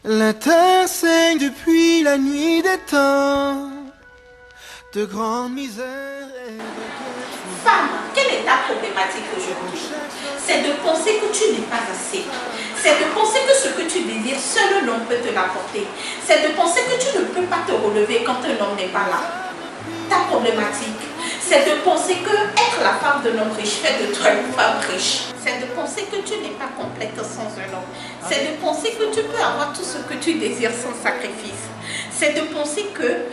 La terre saigne depuis la nuit des temps, de grande misère et de guerre. Femme, quelle est ta problématique aujourd'hui? C'est de penser que tu n'es pas assez. C'est de penser que ce que tu désires, seul un homme peut te l'apporter. C'est de penser que tu ne peux pas te relever quand un homme n'est pas là. Ta problématique, c'est de penser que être la femme d'un homme riche fait de toi une femme riche. C'est de penser que tu n'es pas complète sans un homme. C'est de penser que tu peux avoir tout ce que tu désires sans sacrifice. C'est de penser que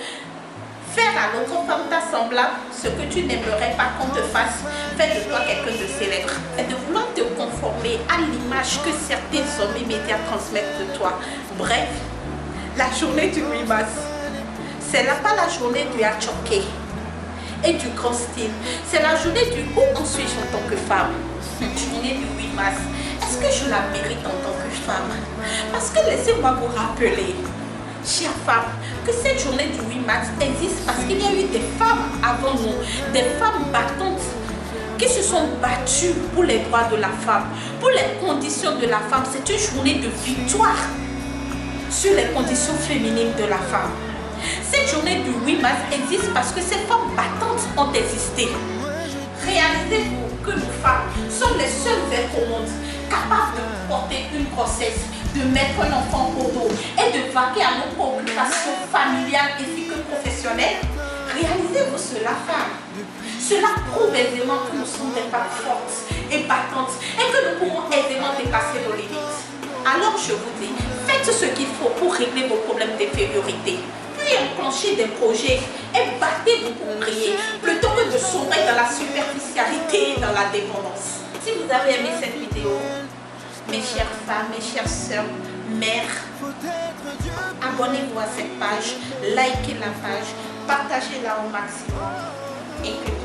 faire à l'autre femme ta semblable ce que tu n'aimerais pas qu'on te fasse fait de toi quelqu'un de célèbre. C'est de vouloir te conformer à l'image que certains hommes et médias transmettent de toi. Bref, la journée du 8 mars, c'est là pas la journée du achoké et du grand style. C'est la journée du où en suis-je en tant que femme. Journée du 8 mars, est-ce que je la mérite en tant que femme? Parce que laissez-moi vous rappeler, chère femme, que cette journée du 8 mars existe parce qu'il y a eu des femmes avant nous, des femmes battantes qui se sont battues pour les droits de la femme, pour les conditions de la femme. C'est une journée de victoire sur les conditions féminines de la femme. Cette journée du 8 mars existe parce que ces femmes battantes ont existé. Réalisez-vous que nous femmes sommes les seules êtres au monde capables de porter une grossesse, de mettre un enfant au dos et de vaquer à nos préoccupations familiales ainsi que professionnelles. Réalisez-vous cela, femmes. Cela prouve aisément que nous sommes des femmes fortes et battantes et que nous pouvons aisément dépasser nos limites. Alors je vous dis, faites ce qu'il faut pour régler vos problèmes d'infériorité. Puis enclenchez des projets et battez-vous pour briller plutôt que de sombrer dans la superficialité et dans la dépendance. Si vous avez aimé cette vidéo, mes chères femmes, mes chères sœurs, mères, abonnez-vous à cette page, likez la page, partagez-la au maximum et que